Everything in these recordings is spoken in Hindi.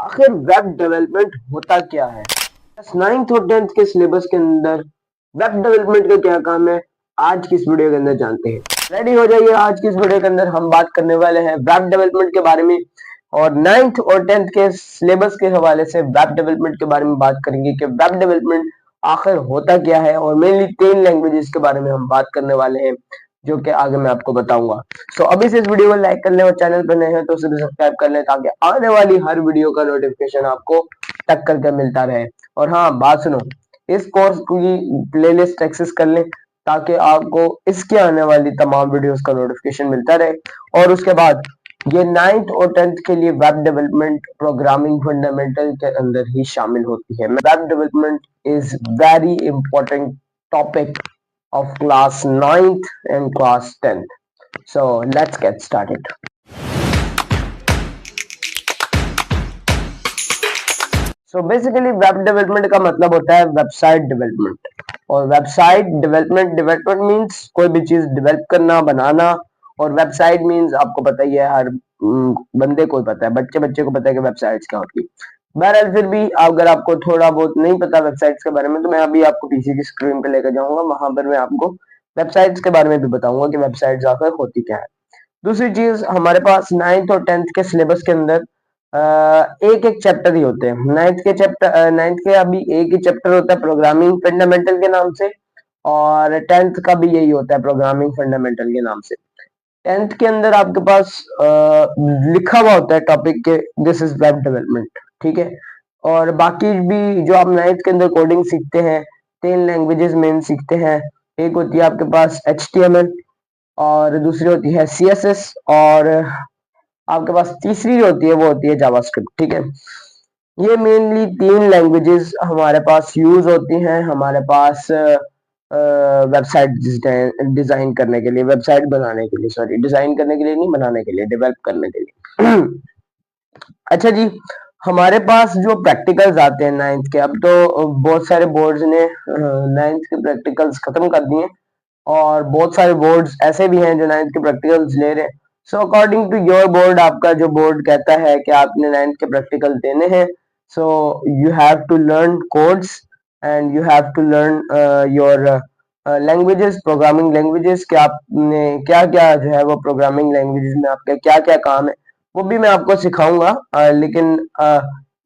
आखिर वेब डेवलपमेंट होता क्या है? क्लास 9th और 10th के सिलेबस के अंदर वेब डेवलपमेंट का क्या काम है, आज की इस वीडियो के अंदर जानते हैं। रेडी हो जाइए, आज की इस वीडियो के अंदर हम बात करने वाले हैं वेब डेवलपमेंट के बारे में और 9th और 10th के सिलेबस के हवाले से वेब डेवलपमेंट के बारे में बात करेंगे कि वेब डेवलपमेंट आखिर होता क्या है और मेनली 3 लैंग्वेजेस के बारे में हम बात करने वाले हैं जो कि आगे मैं आपको बताऊंगा। सो अभी से इस वीडियो को लाइक कर लें और चैनल पर नए हैं तो उसे भी सब्सक्राइब कर लें ताकि आने वाली हर वीडियो का नोटिफिकेशन आपको टक करके मिलता रहे। और हाँ, बात सुनो, इस कोर्स की प्लेलिस्ट एक्सेस कर लें ताकि आपको इसके आने वाली तमाम वीडियोस का नोटिफिकेशन मिलता रहे। और उसके बाद ये 9th और 10th के लिए वेब डेवलपमेंट प्रोग्रामिंग फंडामेंटल के अंदर ही शामिल होती है। Web development is very important topic of class 9th and class 10th. So let's get started. So basically web development का मतलब होता है वेबसाइट डेवलपमेंट। और वेबसाइट डेवलपमेंट मींस कोई भी चीज डेवलप करना, बनाना। और वेबसाइट मींस आपको पता ही है, हर बंदे को पता है, बच्चे बच्चे को पता है कि वेबसाइट्स क्या होती है। बहरहाल फिर भी अगर आपको थोड़ा बहुत नहीं पता वेबसाइट्स के बारे में तो मैं अभी आपको पीसी की स्क्रीन पे लेकर जाऊंगा, वहां पर मैं आपको वेबसाइट्स के बारे में भी बताऊंगा कि वेबसाइट्स आखिर होती क्या है। दूसरी चीज, हमारे पास 9th और 10th के सिलेबस के अंदर एक एक चैप्टर ही होते हैं। 9th के अभी एक ही चैप्टर होता है प्रोग्रामिंग फंडामेंटल के नाम से, और 10th का भी यही होता है प्रोग्रामिंग फंडामेंटल के नाम से। 10th के अंदर आपके पास लिखा हुआ होता है टॉपिक के दिस इज वेब डेवलपमेंट, ठीक है। और बाकी भी जो आप 9th के अंदर कोडिंग सीखते हैं, 3 लैंग्वेजेस मेन सीखते हैं। एक होती है आपके पास HTML, और दूसरी होती है CSS, और आपके पास तीसरी होती है वो होती है जावास्क्रिप्ट, ठीक है। ये मेनली 3 लैंग्वेजेस हमारे पास यूज होती हैं हमारे पास वेबसाइट डिजाइन करने के लिए, वेबसाइट बनाने के लिए, सॉरी डिजाइन करने के लिए नहीं, बनाने के लिए, डेवलप करने के लिए। अच्छा जी, हमारे पास जो प्रैक्टिकल्स आते हैं 9th के, अब तो बहुत सारे बोर्ड्स ने 9th के प्रैक्टिकल्स खत्म कर दिए और बहुत सारे बोर्ड्स ऐसे भी हैं जो 9th के प्रैक्टिकल्स ले रहे हैं। So according to your board, आपका जो बोर्ड कहता है कि आपने 9th के प्रैक्टिकल देने हैं, so you have to learn codes and you have to learn your languages, programming languages, कि आपने क्या क्या जो है वो प्रोग्रामिंग लैंग्वेजेस में आपका क्या क्या काम है वो भी मैं आपको सिखाऊंगा। लेकिन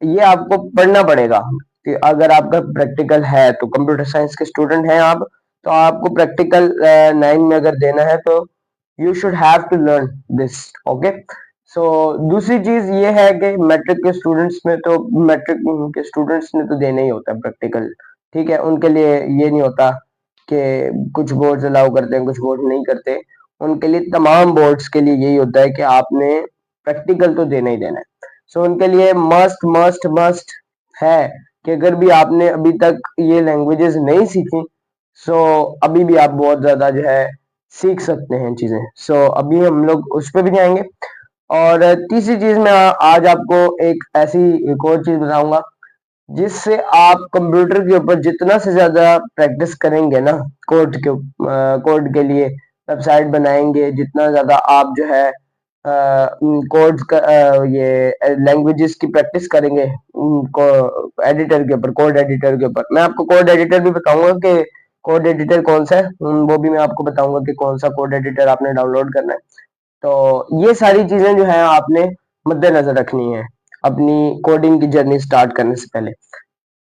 ये आपको पढ़ना पड़ेगा कि अगर आपका प्रैक्टिकल है तो, कंप्यूटर साइंस के स्टूडेंट हैं आप, तो आपको प्रैक्टिकल 9 में अगर देना है तो you should have to learn this, okay. So दूसरी चीज ये है कि मैट्रिक के स्टूडेंट्स में तो, मैट्रिक के स्टूडेंट्स ने तो देना ही होता है प्रैक्टिकल, ठीक है। उनके लिए ये नहीं होता कि कुछ बोर्ड्स अलाउ करते हैं कुछ बोर्ड नहीं करते। उनके लिए, तमाम बोर्ड्स के लिए यही होता है कि आपने प्रैक्टिकल तो देना ही देना है। सो उनके लिए मस्ट मस्ट मस्ट है कि अगर भी आपने अभी तक ये लैंग्वेजेस नहीं सीखी, सो अभी भी आप बहुत ज्यादा जो है सीख सकते हैं चीजें। सो अभी हम लोग उस पर भी जाएंगे। और तीसरी चीज मैं आज आपको एक ऐसी एक और चीज बताऊंगा जिससे आप कंप्यूटर के ऊपर जितना से ज्यादा प्रैक्टिस करेंगे ना, कोड के लिए वेबसाइट बनाएंगे, जितना ज्यादा आप जो है कोड्स का ये लैंग्वेजेस की प्रैक्टिस करेंगे एडिटर के ऊपर, कोड एडिटर के ऊपर। मैं आपको कोड एडिटर भी बताऊंगा कि कोड एडिटर कौन सा है, वो भी मैं आपको बताऊंगा कि कौन सा कोड एडिटर आपने डाउनलोड करना है। तो ये सारी चीजें जो है आपने मद्देनजर रखनी है अपनी कोडिंग की जर्नी स्टार्ट करने से पहले।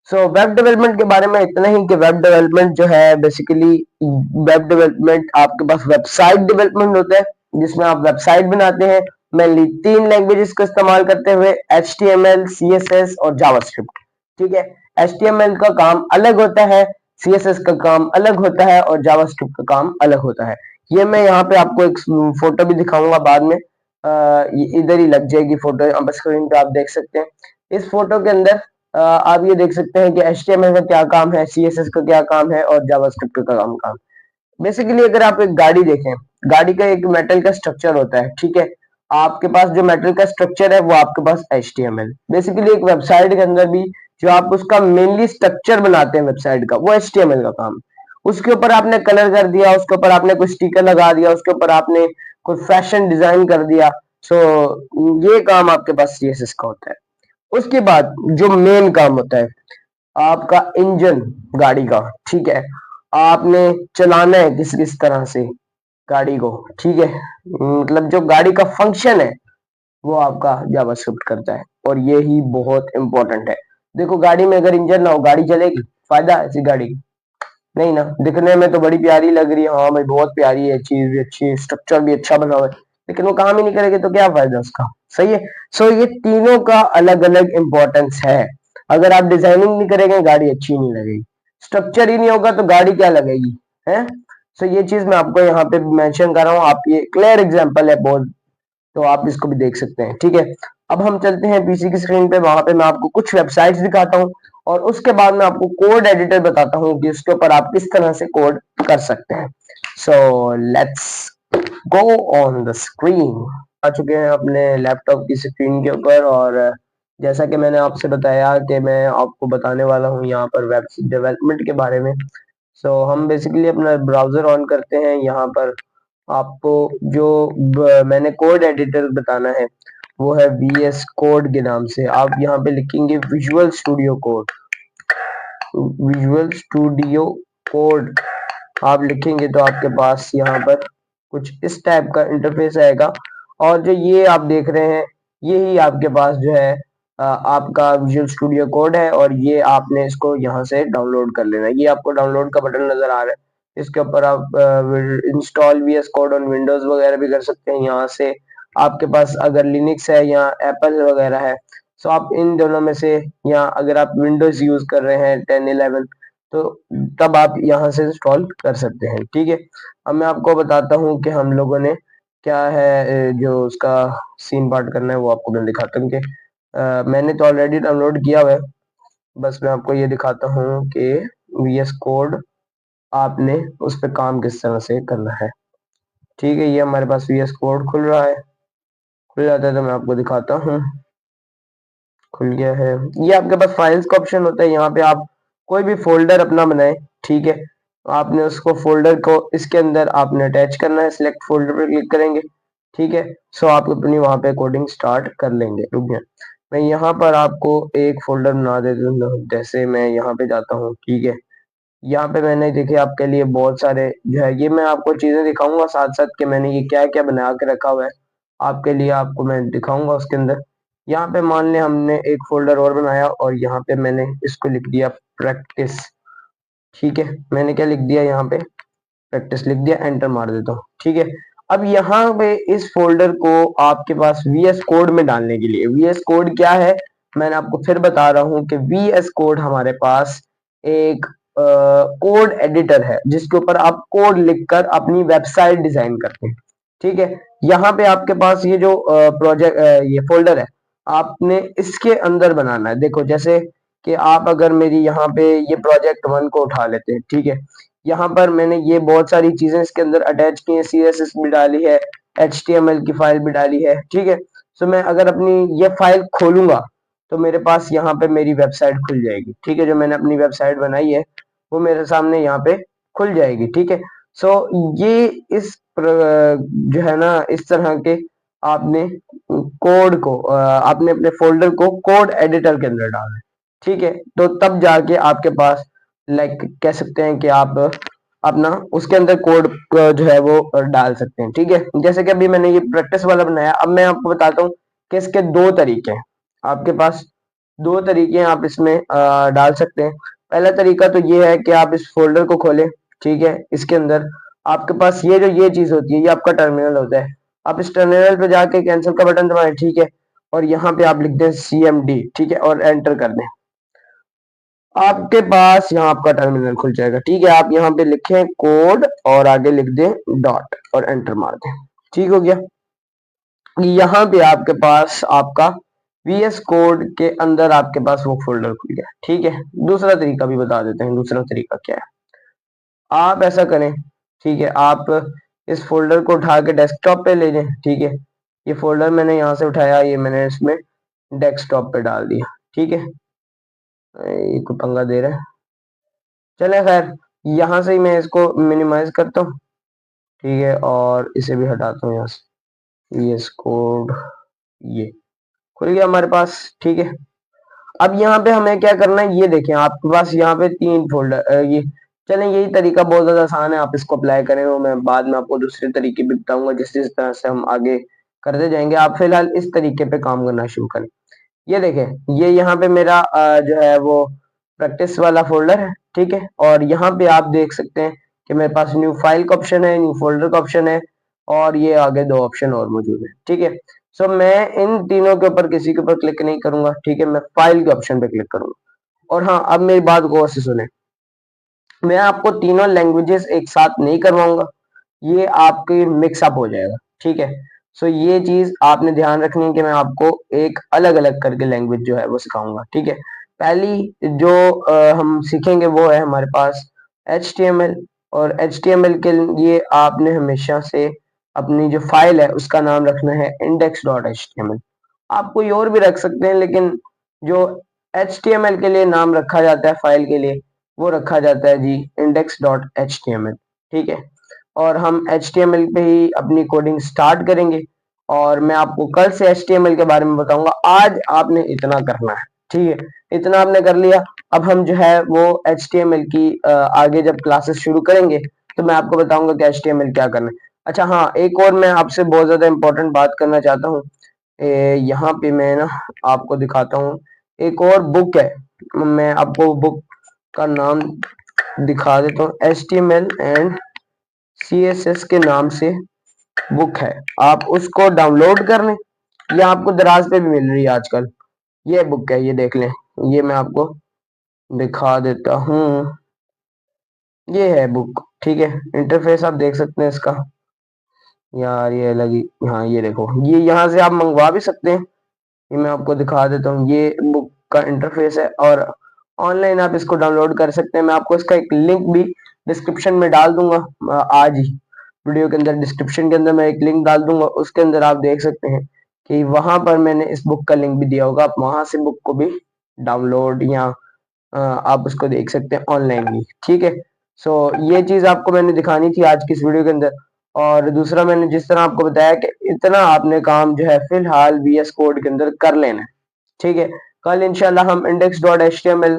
सो वेब डेवलपमेंट के बारे में इतना ही कि वेब डेवलपमेंट जो है बेसिकली, वेब डेवलपमेंट आपके पास वेबसाइट डेवलपमेंट होता है जिसमें आप वेबसाइट बनाते हैं मेनली 3 लैंग्वेजेस का इस्तेमाल करते हुए, HTML, CSS और जावास्क्रिप्ट, ठीक है। HTML का काम अलग होता है, CSS का काम अलग होता है और जावास्क्रिप्ट का काम अलग होता है। ये मैं यहाँ पे आपको एक फोटो भी दिखाऊंगा बाद में, इधर ही लग जाएगी फोटो, अब स्क्रीन पे आप देख सकते हैं। इस फोटो के अंदर आप ये देख सकते हैं कि HTML का क्या काम है, CSS का क्या काम है और जावास्क्रिप्ट का काम। बेसिकली अगर आप एक गाड़ी देखें, गाड़ी का एक मेटल का स्ट्रक्चर होता है, ठीक है। आपके पास जो मेटल का स्ट्रक्चर है वो आपके पास HTML। बेसिकली एक वेबसाइट के अंदर भी जो आप उसका मेनली स्ट्रक्चर बनाते हैं वेबसाइट का, वो HTML का काम। उसके ऊपर आपने कलर कर दिया, उसके ऊपर आपने कोई स्टिकर लगा दिया, उसके ऊपर आपने कोई फैशन डिजाइन कर दिया, सो ये काम आपके पास CSS का होता है। उसके बाद जो मेन काम होता है आपका इंजन गाड़ी का, ठीक है, आपने चलाना है किस किस तरह से गाड़ी को, ठीक है, मतलब जो गाड़ी का फंक्शन है वो आपका जावास्क्रिप्ट करता है और ये ही बहुत इंपॉर्टेंट है। देखो गाड़ी में अगर इंजन ना हो गाड़ी चलेगी? फायदा है ऐसी गाड़ी? नहीं ना। दिखने में तो बड़ी प्यारी लग रही है, हाँ भाई बहुत प्यारी है, चीज भी अच्छी है, स्ट्रक्चर भी अच्छा बना हुआ है, लेकिन वो काम ही नहीं करेगी तो क्या फायदा उसका? सही है। सो ये तीनों का अलग अलग इंपॉर्टेंस है। अगर आप डिजाइनिंग नहीं करेंगे गाड़ी अच्छी नहीं लगेगी, स्ट्रक्चर ही नहीं होगा तो गाड़ी क्या लगेगी, है? सो ये चीज मैं आपको यहाँ पे मेंशन कर रहा हूँ, आप ये क्लियर एग्जांपल है बहुत, तो आप इसको भी देख सकते हैं, ठीक है। अब हम चलते हैं पीसी की स्क्रीन पे, वहां पे मैं आपको कुछ वेबसाइट्स दिखाता हूँ और उसके बाद मैं आपको कोड एडिटर बताता हूँ कि उसके ऊपर आप किस तरह से कोड कर सकते हैं। So let's go on the screen. आ चुके हैं अपने लैपटॉप की स्क्रीन के ऊपर और जैसा कि मैंने आपसे बताया कि मैं आपको बताने वाला हूँ यहाँ पर वेब डेवलपमेंट के बारे में। सो हम बेसिकली अपना ब्राउजर ऑन करते हैं, यहाँ पर आपको जो मैंने कोड एडिटर बताना है वो है VS कोड के नाम से। आप यहाँ पे लिखेंगे visual studio code, visual studio code आप लिखेंगे तो आपके पास यहाँ पर कुछ इस टाइप का इंटरफेस आएगा और जो ये आप देख रहे हैं यही आपके पास जो है आपका विजुअल स्टूडियो कोड है और ये आपने इसको यहाँ से डाउनलोड कर लेना है। ये आपको डाउनलोड का बटन नजर आ रहा है, इसके ऊपर आप install VS code on Windows वगैरह भी कर सकते हैं यहाँ से। आपके पास अगर लिनक्स है या एप्पल वगैरह है सो आप इन दोनों में से, या अगर आप विंडोज यूज कर रहे हैं 10 11 तो तब आप यहाँ से इंस्टॉल कर सकते हैं, ठीक है। अब मैं आपको बताता हूँ कि हम लोगों ने क्या है जो उसका सीन पार्ट करना है वो आपको मैं दिखाता हूँ कि मैंने तो ऑलरेडी डाउनलोड किया हुआ है, बस मैं आपको ये दिखाता हूँ कि VS कोड आपने उस पर काम किस तरह से करना है, ठीक है। ये हमारे पास VS कोड खुल रहा है, खुल जाता है तो मैं आपको दिखाता हूँ। खुल गया है। ये आपके पास फाइल्स का ऑप्शन होता है, यहाँ पे आप कोई भी फोल्डर अपना बनाए, ठीक है। आपने उसको फोल्डर को इसके अंदर आपने अटैच करना है, सिलेक्ट फोल्डर पर क्लिक करेंगे, ठीक है। सो आप अपनी वहां पे कोडिंग स्टार्ट कर लेंगे। रुक गया, मैं यहाँ पर आपको एक फोल्डर बना देता हूँ, जैसे मैं यहाँ पे जाता हूँ, ठीक है। यहाँ पे मैंने देखिए आपके लिए बहुत सारे जो है ये मैं आपको चीजें दिखाऊंगा साथ साथ कि मैंने ये क्या क्या बना के रखा हुआ है आपके लिए, आपको मैं दिखाऊंगा उसके अंदर। यहाँ पे मान लें हमने एक फोल्डर और बनाया और यहाँ पे मैंने इसको लिख दिया प्रैक्टिस, ठीक है। मैंने क्या लिख दिया यहाँ पे? प्रैक्टिस लिख दिया, एंटर मार देता हूँ, ठीक है। अब यहाँ पे इस फोल्डर को आपके पास VS कोड में डालने के लिए, VS कोड क्या है मैंने आपको फिर बता रहा हूँ कि VS कोड हमारे पास एक कोड एडिटर है जिसके ऊपर आप कोड लिखकर अपनी वेबसाइट डिजाइन करते हैं, ठीक है। यहाँ पे आपके पास ये जो प्रोजेक्ट ये फोल्डर है आपने इसके अंदर बनाना है। देखो जैसे कि आप अगर मेरी यहाँ पे ये प्रोजेक्ट 1 को उठा लेते हैं, ठीक है। यहाँ पर मैंने ये बहुत सारी चीजें इसके अंदर अटैच की है, CSS भी डाली है, HTML की फाइल भी डाली है, ठीक है। सो मैं अगर अपनी ये फाइल खोलूंगा तो मेरे पास यहाँ पे मेरी वेबसाइट खुल जाएगी, ठीक है। जो मैंने अपनी वेबसाइट बनाई है वो मेरे सामने यहाँ पे खुल जाएगी, ठीक है। सो ये इस जो है ना इस तरह के आपने कोड को आपने अपने फोल्डर को कोड एडिटर के अंदर डालना है, ठीक है। तो तब जाके आपके पास लाइक कह सकते हैं कि आप अपना उसके अंदर कोड जो है वो डाल सकते हैं, ठीक है। जैसे कि अभी मैंने ये प्रैक्टिस वाला बनाया, अब मैं आपको बताता हूँ कि इसके दो तरीके हैं। आपके पास दो तरीके हैं आप इसमें डाल सकते हैं। पहला तरीका तो ये है कि आप इस फोल्डर को खोलें, ठीक है। इसके अंदर आपके पास ये जो ये चीज होती है ये आपका टर्मिनल होता है। आप इस टर्मिनल पे जाके कैंसिल का बटन दबाएं, ठीक है, और यहाँ पे आप लिख दें CMD, ठीक है, और एंटर कर दें। आपके पास यहाँ आपका टर्मिनल खुल जाएगा, ठीक है। आप यहाँ पे लिखें कोड और आगे लिख दें डॉट और एंटर मार दें, ठीक हो गया। यहाँ पे आपके पास आपका VS कोड के अंदर आपके पास वो फोल्डर खुल गया, ठीक है। दूसरा तरीका भी बता देते हैं, दूसरा तरीका क्या है। आप ऐसा करें, ठीक है, आप इस फोल्डर को उठा के डेस्कटॉप पे ले जाएं, ठीक है। ये फोल्डर मैंने यहाँ से उठाया, ये मैंने इसमें डेस्कटॉप पे डाल दिया, ठीक है। ये कोई पंगा दे रहा है, चले खैर। यहाँ से ही मैं इसको मिनिमाइज करता हूँ, ठीक है, और इसे भी हटाता हूँ यहाँ से। VS कोड ये खुल गया हमारे पास, ठीक है। अब यहाँ पे हमें क्या करना है, ये देखें आपके पास यहाँ पे 3 फोल्डर, ये चलें, यही तरीका बहुत ज्यादा आसान है, आप इसको अप्लाई करें, और मैं बाद में आपको दूसरे तरीके भी बताऊंगा जिस जिस तरह से हम आगे करते जाएंगे। आप फिलहाल इस तरीके पे काम करना शुरू करें। ये देखें, ये यहाँ पे मेरा जो है वो प्रैक्टिस वाला फोल्डर है, ठीक है। और यहाँ पे आप देख सकते हैं कि मेरे पास न्यू फाइल का ऑप्शन है, न्यू फोल्डर का ऑप्शन है, और ये आगे 2 ऑप्शन और मौजूद है, ठीक है। सो मैं इन तीनों के ऊपर किसी के ऊपर क्लिक नहीं करूंगा, ठीक है, मैं फाइल के ऑप्शन पे क्लिक करूंगा। और हाँ, अब मेरी बात गौर से सुने, मैं आपको तीनों लैंग्वेजेस एक साथ नहीं करवाऊंगा, ये आपके मिक्सअप हो जाएगा, ठीक है। सो ये चीज आपने ध्यान रखनी है कि मैं आपको एक अलग अलग करके लैंग्वेज जो है वो सिखाऊंगा, ठीक है। पहली जो हम सीखेंगे वो है हमारे पास HTML। और HTML के लिए आपने हमेशा से अपनी जो फाइल है उसका नाम रखना है index.html। आप कोई और भी रख सकते हैं, लेकिन जो HTML के लिए नाम रखा जाता है फाइल के लिए, वो रखा जाता है जी index.html, ठीक है। और हम HTML पे ही अपनी कोडिंग स्टार्ट करेंगे, और मैं आपको कल से HTML के बारे में बताऊंगा। आज आपने इतना करना है, ठीक है, इतना आपने कर लिया। अब हम जो है वो HTML की आगे जब क्लासेस शुरू करेंगे तो मैं आपको बताऊंगा कि HTML क्या करना है। अच्छा हाँ, एक और मैं आपसे बहुत ज्यादा इंपॉर्टेंट बात करना चाहता हूँ। यहाँ पे मैं ना आपको दिखाता हूँ, एक और बुक है, मैं आपको बुक का नाम दिखा देता हूँ। HTML एंड CSS के नाम से बुक है, आप उसको डाउनलोड कर लें, ये आपको दराज पे भी मिल रही है आजकल। ये बुक है, ये देख लें, ये मैं आपको दिखा देता हूँ, ये है बुक, ठीक है। इंटरफेस आप देख सकते हैं इसका, यार ये अलग ही, हाँ ये देखो, ये यहाँ से आप मंगवा भी सकते हैं, ये मैं आपको दिखा देता हूँ, ये बुक का इंटरफेस है, और ऑनलाइन आप इसको डाउनलोड कर सकते हैं। मैं आपको इसका एक लिंक भी डिस्क्रिप्शन में डाल दूंगा, आज ही वीडियो के अंदर डिस्क्रिप्शन के अंदर मैं एक लिंक डाल दूंगा, उसके अंदर आप देख सकते हैं कि वहां पर मैंने इस बुक का लिंक भी दिया होगा, आप वहां से बुक को भी डाउनलोड या आप उसको देख सकते हैं ऑनलाइन भी, ठीक है। सो ये चीज आपको मैंने दिखानी थी आज की इस वीडियो के अंदर। और दूसरा, मैंने जिस तरह आपको बताया कि इतना आपने काम जो है फिलहाल VS कोड के अंदर कर लेना है, ठीक है। कल इंशाल्लाह हम index.html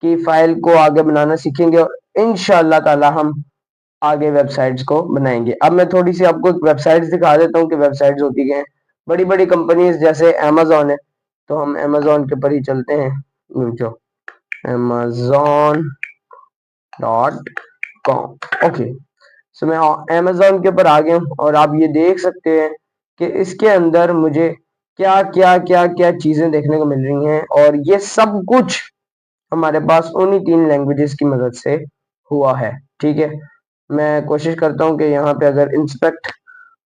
की फाइल को आगे बनाना सीखेंगे, और इंशाल्लाह ताला हम आगे वेबसाइट्स को बनाएंगे। अब मैं थोड़ी सी आपको वेबसाइट्स दिखा देता हूँ कि वेबसाइट्स होती क्या है। बड़ी बड़ी कंपनीज जैसे अमेजोन है, तो हम अमेजोन के ऊपर ही चलते हैं, जो amazon.com, ओके। सो मैं अमेजोन के ऊपर आ गया हूँ, और आप ये देख सकते हैं कि इसके अंदर मुझे क्या क्या क्या क्या चीजें देखने को मिल रही हैं, और ये सब कुछ हमारे पास उन्हीं 3 लैंग्वेजेस की मदद से हुआ है, ठीक है। मैं कोशिश करता हूँ कि यहाँ पे अगर इंस्पेक्ट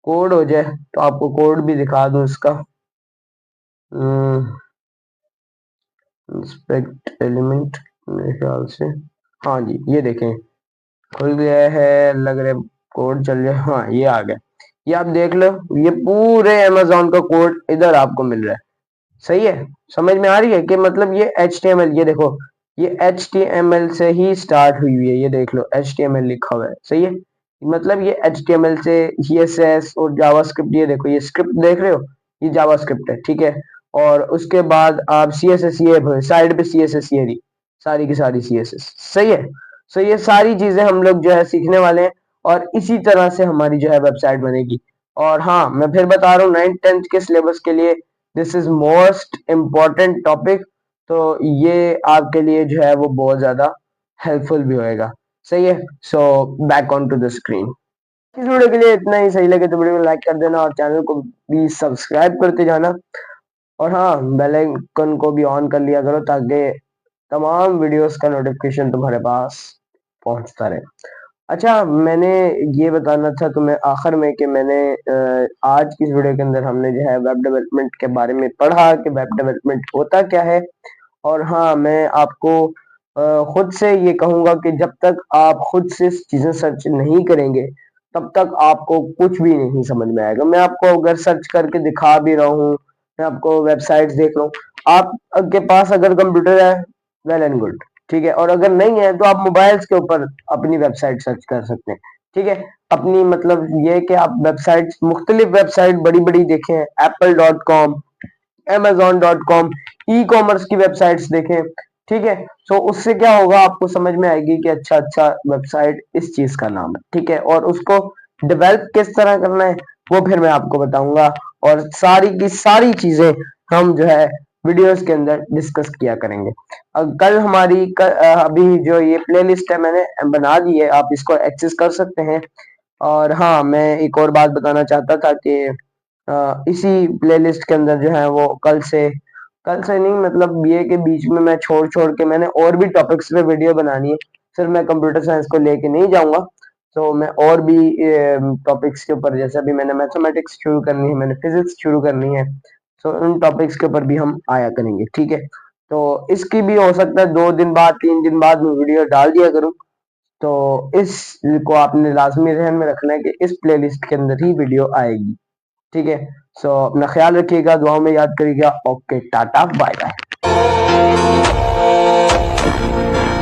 कोड हो जाए तो आपको कोड भी दिखा दूँ इसका। इंस्पेक्ट एलिमेंट, मेरे ख्याल से, हाँ जी, ये देखें खुल गया है, लग रहा है कोड चल रहा है, हाँ ये आ गया। ये आप देख लो, ये पूरे अमेजोन का कोड इधर आपको मिल रहा है, सही है। समझ में आ रही है कि मतलब ये HTML, ये देखो, ये HTML से ही स्टार्ट हुई हुई है, ये देख लो HTML लिखा हुआ है, सही है। मतलब ये HTML से CSS और जावास्क्रिप्ट, ये देखो ये स्क्रिप्ट देख रहे हो, ये जावास्क्रिप्ट है, ठीक है। और उसके बाद आप CSS, ये साइड पे CSS, ये रही सारी की सारी CSS, सही है। सो ये सारी चीजें हम लोग जो है सीखने वाले हैं, और इसी तरह से हमारी जो है वेबसाइट बनेगी। और हाँ, मैं फिर बता रहा हूँ 9th-10th के सिलेबस के लिए this is most important topic, तो ये आपके लिए जो है वो बहुत ज्यादा हेल्पफुल भी होएगा, सही है। So back on to the screen. इस वीडियो के लिए इतना ही, सही लगे तो वीडियो को लाइक कर देना, और चैनल को भी सब्सक्राइब करते जाना, और हाँ, बेल आइकन को भी ऑन कर लिया करो ताकि तमाम वीडियोस का नोटिफिकेशन तुम्हारे पास पहुंचता रहे। अच्छा, मैंने ये बताना था तुम्हें आखिर में कि मैंने आज की इस वीडियो के अंदर हमने जो है वेब डेवलपमेंट के बारे में पढ़ा कि वेब डेवलपमेंट होता क्या है। और हाँ, मैं आपको खुद से ये कहूंगा कि जब तक आप खुद से चीजें सर्च नहीं करेंगे तब तक आपको कुछ भी नहीं समझ में आएगा। मैं आपको अगर सर्च करके दिखा भी रहा हूँ, मैं आपको वेबसाइट्स देख रहा हूँ, आपके पास अगर कंप्यूटर है, वेल एंड गुड, ठीक है। और अगर नहीं है तो आप मोबाइल्स के ऊपर अपनी वेबसाइट सर्च कर सकते हैं, ठीक है। अपनी मतलब ये कि आप वेबसाइट्स, मुख्तलिफ वेबसाइट बड़ी बड़ी देखें, apple.com, amazon.com, ई कॉमर्स की वेबसाइट्स देखें, ठीक है। सो उससे क्या होगा, आपको समझ में आएगी कि अच्छा अच्छा वेबसाइट इस चीज का नाम है, ठीक है। और उसको डेवलप किस तरह करना है वो फिर मैं आपको बताऊंगा, और सारी की सारी चीजें हम जो है वीडियोस के अंदर डिस्कस किया करेंगे। कल हमारी अभी जो ये प्लेलिस्ट है मैंने बना दी है, आप इसको एक्सेस कर सकते हैं। और हाँ, मैं एक और बात बताना चाहता था कि इसी प्लेलिस्ट के अंदर जो है वो कल से नहीं, मतलब ये के बीच में मैं छोड़ छोड़ के मैंने और भी टॉपिक्स पे वीडियो बनानी है। सिर्फ मैं कंप्यूटर साइंस को लेके नहीं जाऊंगा, तो मैं और भी टॉपिक्स के ऊपर, जैसे अभी मैंने मैथमेटिक्स शुरू करनी है, मैंने फिजिक्स शुरू करनी है, तो उन टॉपिक्स के ऊपर भी हम आया करेंगे, ठीक है। तो इसकी भी हो सकता है 2 दिन बाद 3 दिन बाद मैं वीडियो डाल दिया करूं। तो इस को आपने लाजमी ध्यान में रखना है कि इस प्लेलिस्ट के अंदर ही वीडियो आएगी, ठीक है। सो अपना ख्याल रखिएगा, दुआओं में याद करिएगा। Okay, tata bye bye.